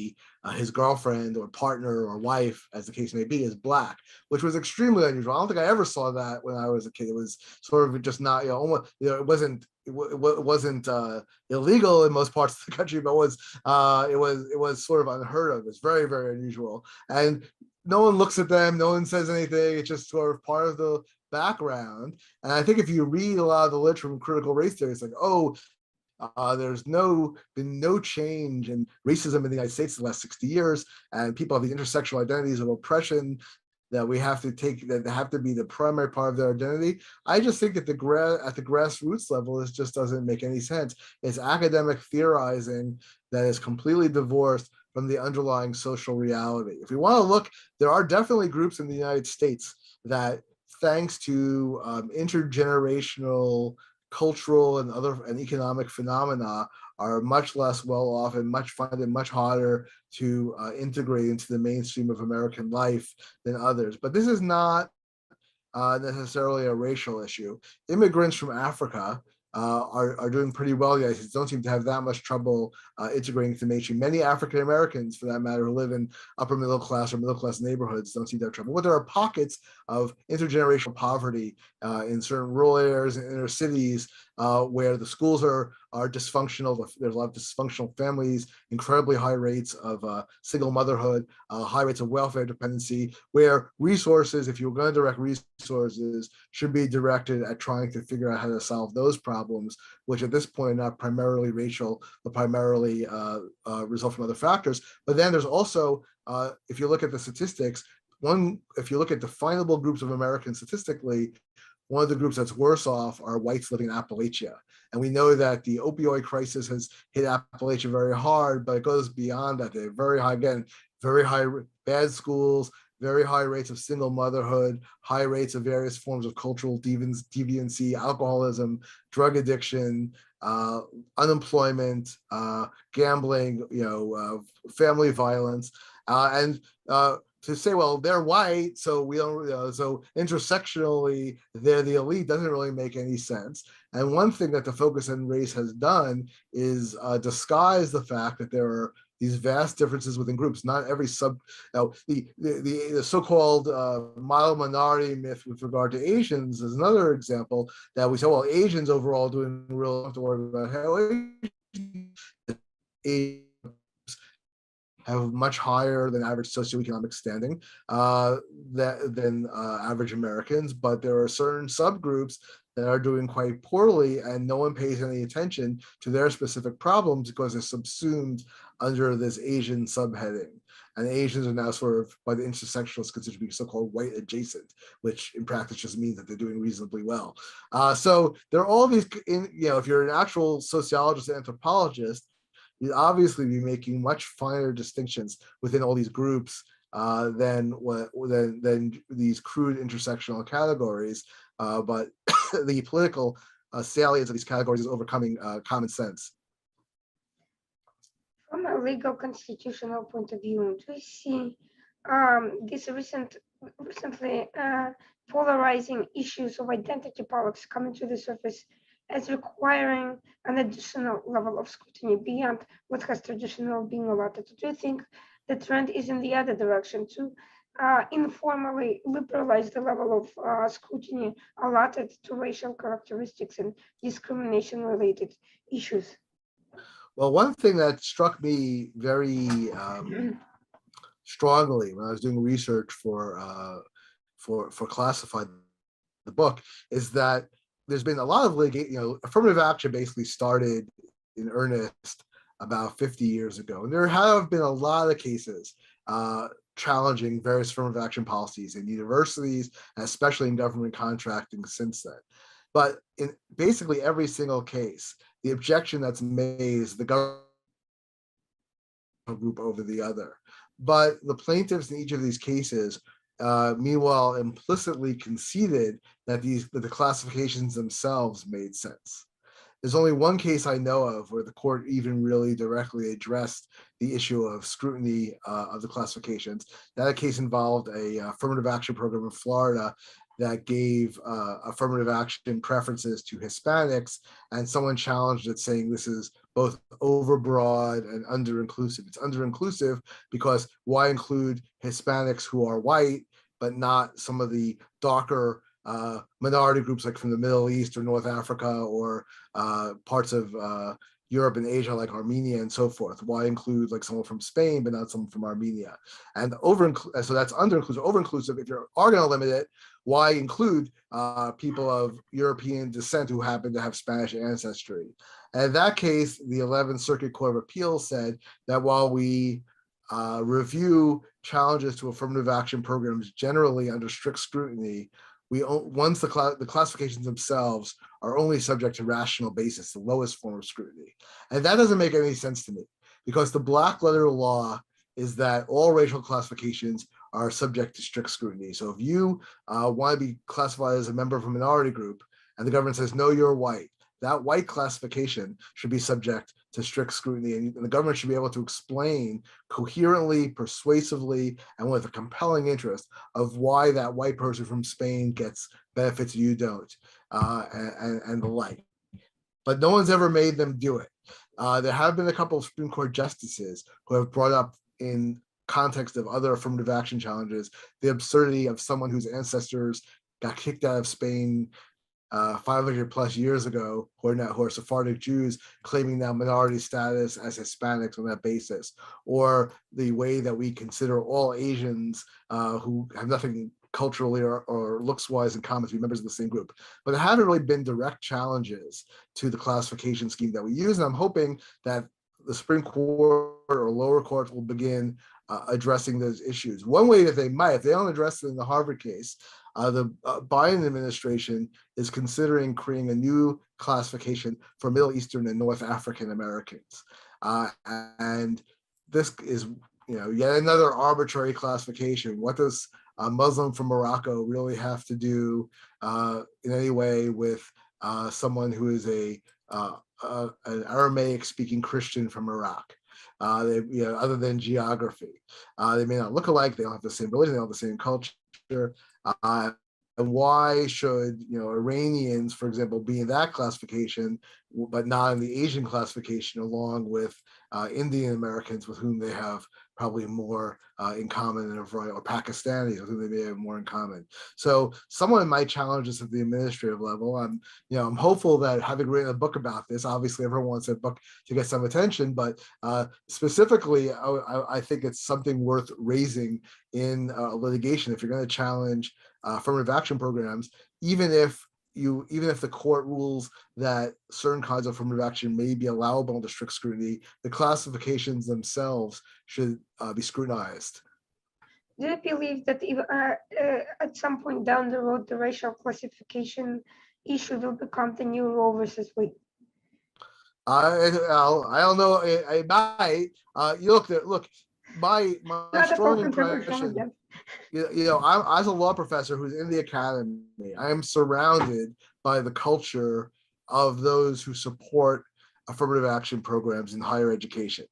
his girlfriend or partner or wife, as the case may be, is black, which was extremely unusual. I don't think I ever saw that when I was a kid. It was sort of just not, almost, it wasn't illegal in most parts of the country, but it was sort of unheard of. It's very, very unusual, and no one looks at them, no one says anything. It's just sort of part of the background. And I think if you read a lot of the literature from critical race theory, it's like, oh, there's been no change in racism in the United States in the last 60 years, and people have these intersectional identities of oppression that we have to take, that have to be the primary part of their identity. I just think at the grassroots level, this just doesn't make any sense. It's academic theorizing that is completely divorced from the underlying social reality. If we want to look, there are definitely groups in the United States that, thanks to intergenerational cultural and economic phenomena, are much less well off and find it much harder to integrate into the mainstream of American life than others. But this is not necessarily a racial issue. Immigrants from Africa are doing pretty well. The United States don't seem to have that much trouble integrating into the mainstream. Many African Americans, for that matter, who live in upper middle class or middle class neighborhoods don't seem to have trouble. But there are pockets of intergenerational poverty in certain rural areas and inner cities where the schools are dysfunctional. There's a lot of dysfunctional families, incredibly high rates of single motherhood, high rates of welfare dependency, where resources, if you're going to direct resources, should be directed at trying to figure out how to solve those problems, which at this point are not primarily racial, but primarily result from other factors. But then there's also, if you look at the statistics, if you look at definable groups of Americans statistically, one of the groups that's worse off are whites living in Appalachia. And we know that the opioid crisis has hit Appalachia very hard, but it goes beyond that. They're very high, again, very high, bad schools, very high rates of single motherhood, high rates of various forms of cultural deviancy, alcoholism, drug addiction, unemployment, gambling, family violence, and to say, well, they're white, so we don't, so intersectionally, they're the elite, doesn't really make any sense. And one thing that the focus on race has done is disguise the fact that there are these vast differences within groups. Not every the so-called mild minority myth with regard to Asians is another example that we say, well, Asians overall doing real, don't have to worry about how Asians have much higher than average socioeconomic standing than average Americans, but there are certain subgroups that are doing quite poorly, and no one pays any attention to their specific problems because they're subsumed under this Asian subheading. And Asians are now sort of, by the intersectionalists, considered to be so-called white adjacent, which in practice just means that they're doing reasonably well. So there are all these, if you're an actual sociologist and anthropologist, you'd obviously be making much finer distinctions within all these groups than these crude intersectional categories. But the political salience of these categories is overcoming common sense. From a legal constitutional point of view, do you see these recently polarizing issues of identity politics coming to the surface as requiring an additional level of scrutiny beyond what has traditionally been allotted? Do you think the trend is in the other direction to informally liberalize the level of scrutiny allotted to racial characteristics and discrimination-related issues? Well, one thing that struck me very strongly when I was doing research for Classified, the book, is that there's been a lot of affirmative action basically started in earnest about 50 years ago, and there have been a lot of cases challenging various affirmative action policies in universities, and especially in government contracting since then. But in basically every single case, the objection that's made is the government group over the other. But the plaintiffs in each of these cases, meanwhile, implicitly conceded that the classifications themselves made sense. There's only one case I know of where the court even really directly addressed the issue of scrutiny of the classifications. That case involved a affirmative action program in Florida that gave affirmative action preferences to Hispanics, and someone challenged it, saying this is both overbroad and under-inclusive. It's under-inclusive because why include Hispanics who are white, but not some of the darker minority groups like from the Middle East or North Africa or parts of Europe and Asia like Armenia and so forth? Why include like someone from Spain but not someone from Armenia? And so that's under-inclusive. Over-inclusive, if you are going to limit it, why include people of European descent who happen to have Spanish ancestry? And in that case, the 11th Circuit Court of Appeals said that while we review challenges to affirmative action programs generally under strict scrutiny, once the classifications themselves are only subject to rational basis, the lowest form of scrutiny. And that doesn't make any sense to me, because the black letter law is that all racial classifications are subject to strict scrutiny. So if you want to be classified as a member of a minority group and the government says, no, you're white, that white classification should be subject to strict scrutiny, and the government should be able to explain coherently, persuasively, and with a compelling interest of why that white person from Spain gets benefits you don't, and the like. But no one's ever made them do it. There have been a couple of Supreme Court justices who have brought up, in context of other affirmative action challenges, the absurdity of someone whose ancestors got kicked out of Spain 500 plus years ago, who are Sephardic Jews, claiming now minority status as Hispanics on that basis, or the way that we consider all Asians who have nothing culturally or looks-wise in common to be members of the same group. But there haven't really been direct challenges to the classification scheme that we use, and I'm hoping that the Supreme Court or lower courts will begin addressing those issues. One way that they might, if they don't address it in the Harvard case, the Biden administration is considering creating a new classification for Middle Eastern and North African Americans. And this is, yet another arbitrary classification. What does a Muslim from Morocco really have to do in any way with someone who is an Aramaic-speaking Christian from Iraq? Other than geography, they may not look alike. They don't have the same religion. They don't have the same culture. And why should Iranians, for example, be in that classification, but not in the Asian classification, along with Indian Americans with whom they have probably more in common in a variety, or Pakistanis with whom they may have more in common. So someone might challenge this at the administrative level. I'm hopeful that, having written a book about this, obviously everyone wants a book to get some attention, but specifically, I think it's something worth raising in litigation if you're going to challenge affirmative action programs, even if the court rules that certain kinds of affirmative action may be allowable under strict scrutiny, the classifications themselves should be scrutinized. Do you believe that if, at some point down the road, the racial classification issue will become the new Roe versus Wade? I don't know. I might. Look. My strong impression. I'm, as a law professor who's in the academy, I am surrounded by the culture of those who support affirmative action programs in higher education.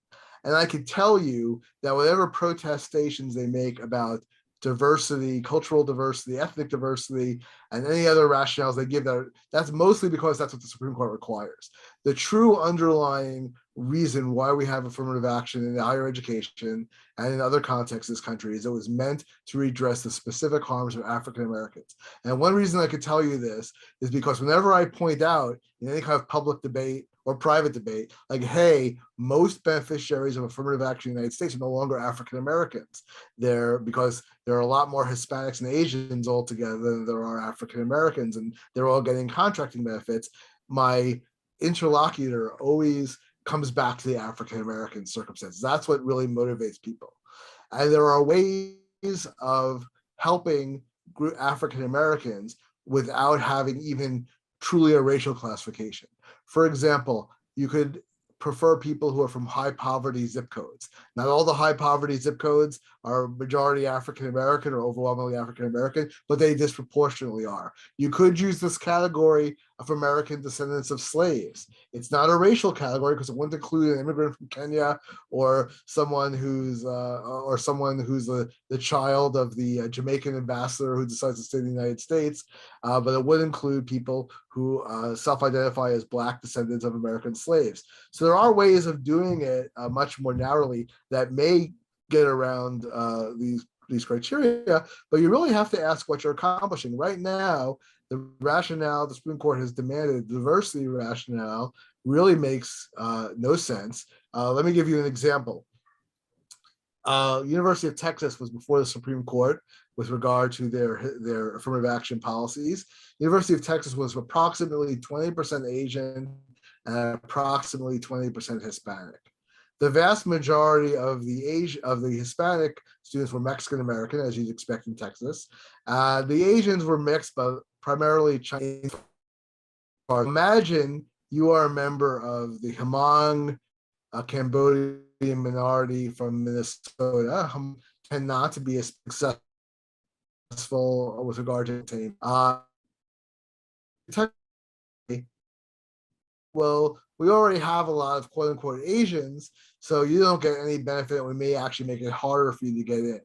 And I can tell you that whatever protestations they make about diversity, cultural diversity, ethnic diversity, and any other rationales they give, that's mostly because that's what the Supreme Court requires. The true underlying reason why we have affirmative action in higher education and in other contexts in this country is it was meant to redress the specific harms of African Americans. And one reason I could tell you this is because whenever I point out in any kind of public debate or private debate, like, hey, most beneficiaries of affirmative action in the United States are no longer African Americans. Because there are a lot more Hispanics and Asians altogether than there are African Americans, and they're all getting contracting benefits. My interlocutor always comes back to the African American circumstances. That's what really motivates people. And there are ways of helping African Americans without having even truly a racial classification. For example, you could prefer people who are from high poverty zip codes. Not all the high poverty zip codes are majority African American or overwhelmingly African American, but they disproportionately are. You could use this category of American descendants of slaves. It's not a racial category because it wouldn't include an immigrant from Kenya or someone who's the child of the Jamaican ambassador who decides to stay in the United States, but it would include people who self-identify as Black descendants of American slaves. So there are ways of doing it much more narrowly that may get around these criteria, but you really have to ask what you're accomplishing. Right now, the rationale the Supreme Court has demanded, the diversity rationale, really makes no sense. Let me give you an example. University of Texas was before the Supreme Court with regard to their affirmative action policies. University of Texas was approximately 20% Asian and approximately 20% Hispanic. The vast majority of the Hispanic students were Mexican American, as you'd expect in Texas. The Asians were mixed, but primarily Chinese. Imagine you are a member of the Hmong Cambodian minority from Minnesota, tend not to be as successful with regard to team. Well, we already have a lot of quote unquote Asians, so you don't get any benefit. We may actually make it harder for you to get in.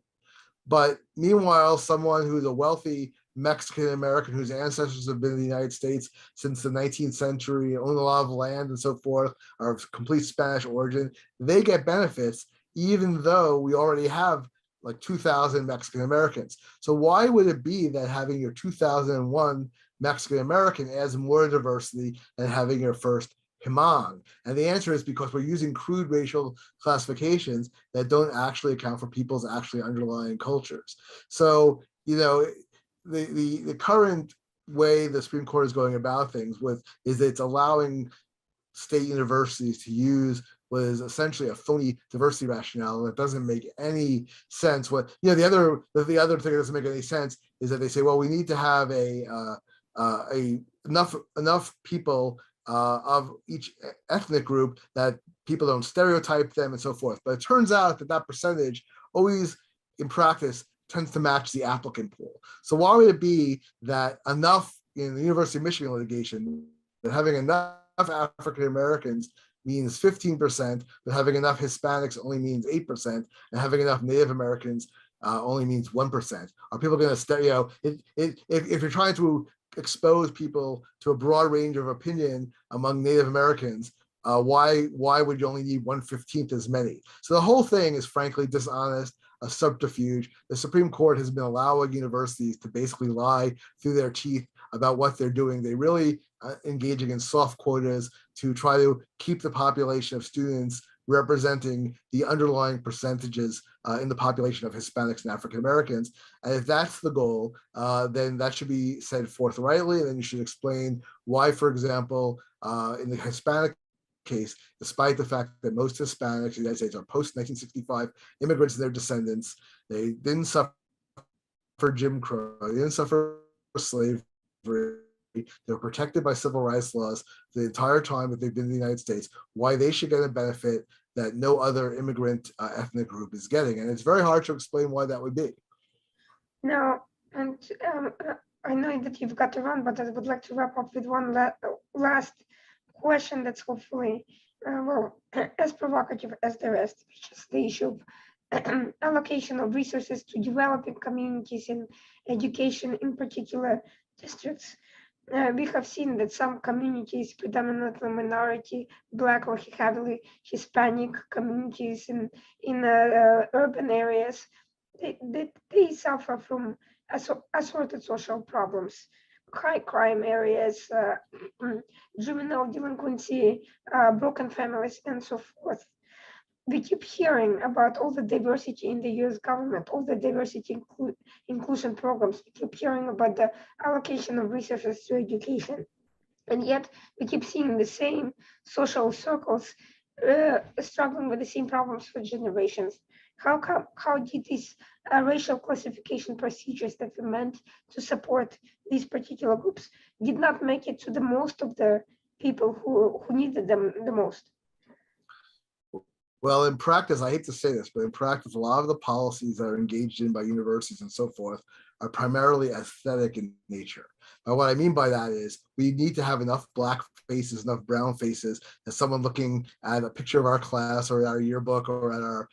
But meanwhile, someone who's a wealthy Mexican American whose ancestors have been in the United States since the 19th century, own a lot of land and so forth, are of complete Spanish origin, they get benefits, even though we already have like 2,000 Mexican Americans. So why would it be that having your 2001 Mexican American adds more diversity than having your first Hmong? And the answer is because we're using crude racial classifications that don't actually account for people's actually underlying cultures. So, the current way the Supreme Court is going about things is that it's allowing state universities to use what is essentially a phony diversity rationale that doesn't make any sense. The other thing that doesn't make any sense is that they say, well, we need to have enough people of each ethnic group that people don't stereotype them and so forth. But it turns out that percentage always, in practice, tends to match the applicant pool. So why would it be that enough in the University of Michigan litigation, that having enough African Americans means 15%, but having enough Hispanics only means 8%, and having enough Native Americans only means 1%? Are people going to if you're trying to expose people to a broad range of opinion among Native Americans, why would you only need 1/15 as many? So the whole thing is frankly dishonest, a subterfuge. The Supreme Court has been allowing universities to basically lie through their teeth about what they're doing. They really engaging in soft quotas to try to keep the population of students representing the underlying percentages in the population of Hispanics and African Americans. And if that's the goal, then that should be said forthrightly. And then you should explain why, for example, in the Hispanic case, despite the fact that most Hispanics in the United States are post-1965 immigrants and their descendants, they didn't suffer Jim Crow, they didn't suffer slavery, they were protected by civil rights laws the entire time that they've been in the United States, why they should get a benefit that no other immigrant ethnic group is getting. And it's very hard to explain why that would be. Now, and I know that you've got to run, but I would like to wrap up with one last question that's hopefully, as provocative as the rest, which is the issue of allocation of resources to developing communities in education, in particular districts. We have seen that some communities, predominantly minority, Black or heavily Hispanic communities in urban areas, they suffer from assorted social problems, high crime areas, juvenile delinquency, broken families, and so forth. We keep hearing about all the diversity in the US government, all the diversity inclusion programs. We keep hearing about the allocation of resources to education. And yet we keep seeing the same social circles struggling with the same problems for generations. How did these racial classification procedures that were meant to support these particular groups did not make it to the most of the people who needed them the most? Well, in practice, I hate to say this, but in practice, a lot of the policies that are engaged in by universities and so forth are primarily aesthetic in nature. Now, what I mean by that is we need to have enough black faces, enough brown faces, that someone looking at a picture of our class or our yearbook or at our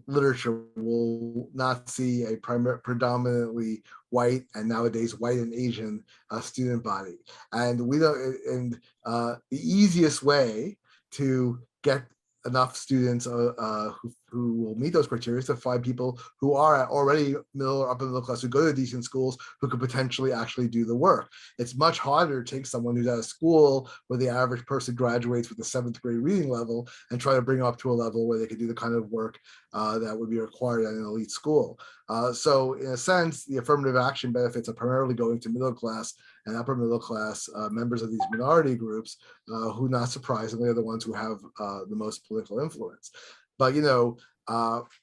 literature will not see a predominantly white and nowadays white and Asian student body. And we don't. And the easiest way to get enough students who will meet those criteria to find people who are already middle or upper middle class who go to decent schools who could potentially actually do the work. It's much harder to take someone who's at a school where the average person graduates with a 7th grade reading level and try to bring them up to a level where they could do the kind of work that would be required at an elite school. So in a sense, the affirmative action benefits are primarily going to middle class and upper middle class members of these minority groups who, not surprisingly, are the ones who have the most political influence. But,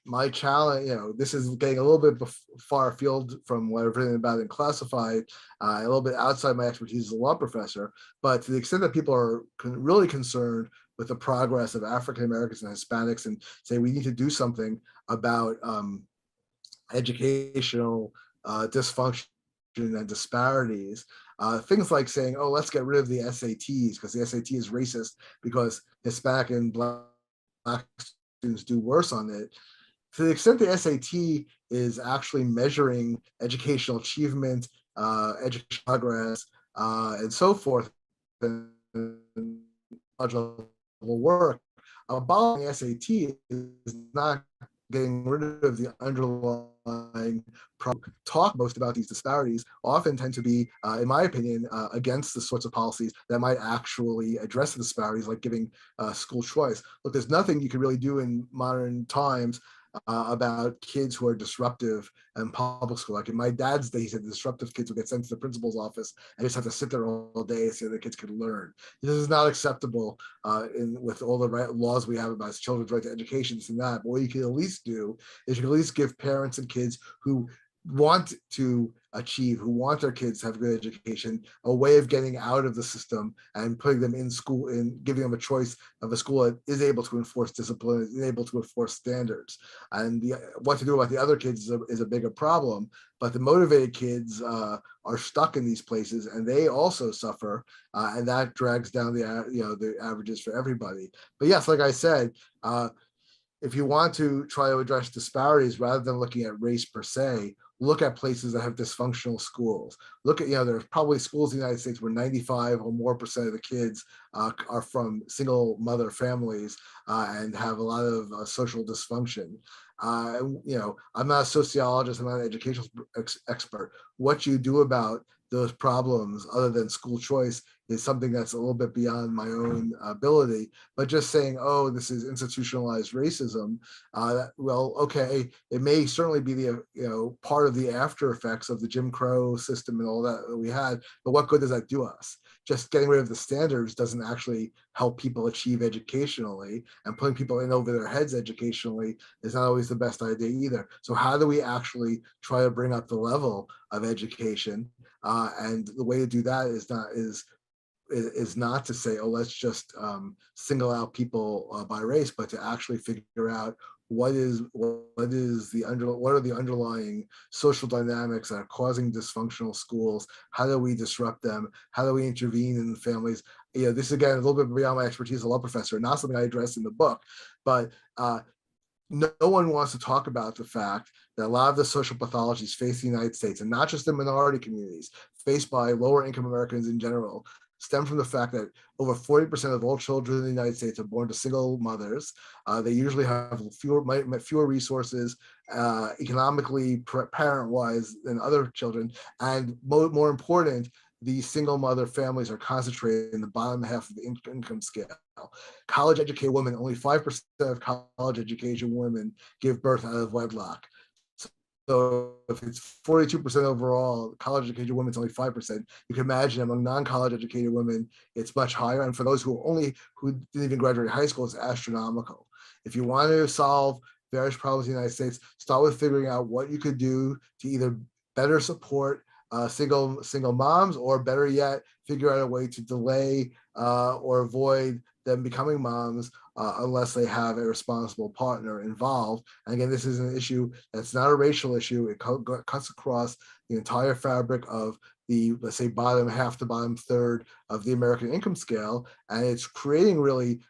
my challenge, this is getting a little bit far afield from what I've written about in Classified, a little bit outside my expertise as a law professor. But to the extent that people are really concerned with the progress of African Americans and Hispanics and say we need to do something about educational dysfunction and disparities, things like saying, oh, let's get rid of the SATs because the SAT is racist because Hispanic and Black students do worse on it. To the extent the SAT is actually measuring educational achievement, educational progress, and so forth, and work, abolishing the SAT is not getting rid of the underlying problem. Talk most about these disparities often tend to be, in my opinion, against the sorts of policies that might actually address the disparities, like giving school choice. Look, there's nothing you can really do in modern times about kids who are disruptive in public school. Like in my dad's day, he said the disruptive kids would get sent to the principal's office and just have to sit there all day so the kids could learn. This is not acceptable with all the laws we have about children's right to education, this and that. But what you can at least do is you can at least give parents and kids who want to achieve, who want their kids to have good education, a way of getting out of the system and putting them in school and giving them a choice of a school that is able to enforce discipline, is able to enforce standards. And what to do about the other kids is a bigger problem. But the motivated kids are stuck in these places, and they also suffer, and that drags down the averages for everybody. But yes, like I said, if you want to try to address disparities rather than looking at race per se, look at places that have dysfunctional schools. Look at, there's probably schools in the United States where 95 or more percent of the kids are from single mother families and have a lot of social dysfunction. I'm not a sociologist, I'm not an educational expert. What you do about those problems other than school choice is something that's a little bit beyond my own ability. But just saying, oh, this is institutionalized racism, well, okay, it may certainly be the part of the after effects of the Jim Crow system and all that we had, but what good does that do us? Just getting rid of the standards doesn't actually help people achieve educationally, and putting people in over their heads educationally is not always the best idea either. So how do we actually try to bring up the level of education? And the way to do that is not to say, oh, let's just single out people by race, but to actually figure out what are the underlying social dynamics that are causing dysfunctional schools? How do we disrupt them? How do we intervene in families? This is again a little bit beyond my expertise as a law professor, not something I address in the book, but no one wants to talk about the fact that a lot of the social pathologies facing the United States, and not just the minority communities, faced by lower income Americans in general, stem from the fact that over 40% of all children in the United States are born to single mothers. They usually have fewer resources economically, parent-wise, than other children. And more important, these single mother families are concentrated in the bottom half of the income scale. College educated women, only 5% of college educated women give birth out of wedlock. So if it's 42% overall, college educated women, it's only 5%. You can imagine among non-college educated women, it's much higher. And for those who didn't even graduate high school, it's astronomical. If you want to solve various problems in the United States, start with figuring out what you could do to either better support single moms, or better yet, figure out a way to delay or avoid them becoming moms unless they have a responsible partner involved. And again, this is an issue that's not a racial issue. It cuts across the entire fabric of the, let's say, bottom half to bottom third of the American income scale. And it's creating really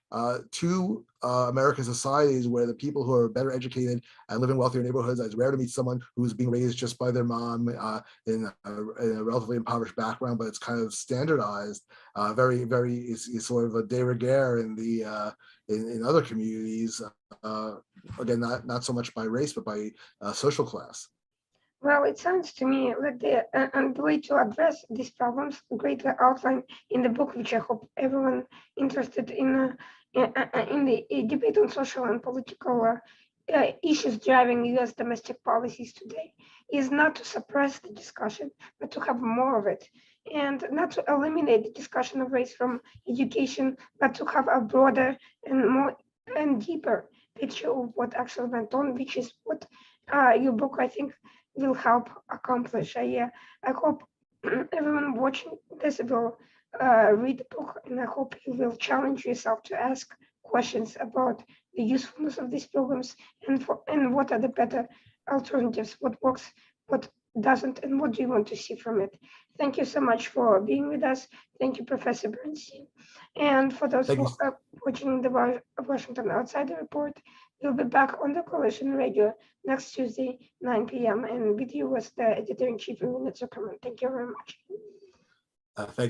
two American societies where the people who are better educated and live in wealthier neighborhoods, it's rare to meet someone who's being raised just by their mom in a relatively impoverished background, but it's kind of standardized. Very, very is sort of a de rigueur in the in other communities. Again, not so much by race, but by social class. Well, it sounds to me like the way to address these problems greatly outlined in the book, which I hope everyone interested in the debate on social and political issues driving U.S. domestic policies today, is not to suppress the discussion, but to have more of it, and not to eliminate the discussion of race from education, but to have a broader and more and deeper picture of what actually went on, which is what your book, I think, will help accomplish. I hope everyone watching this will read the book, and I hope you will challenge yourself to ask questions about the usefulness of these programs and what are the better alternatives, what works, what doesn't, and what do you want to see from it. Thank you so much for being with us. Thank you, Professor Bernstein. And for those who are watching the Washington Outsider Report, we'll be back on the Coalition Radio next Tuesday, 9 p.m. And with you was the editor-in-chief, Irina Zuckerman. Thank you very much. Thank you.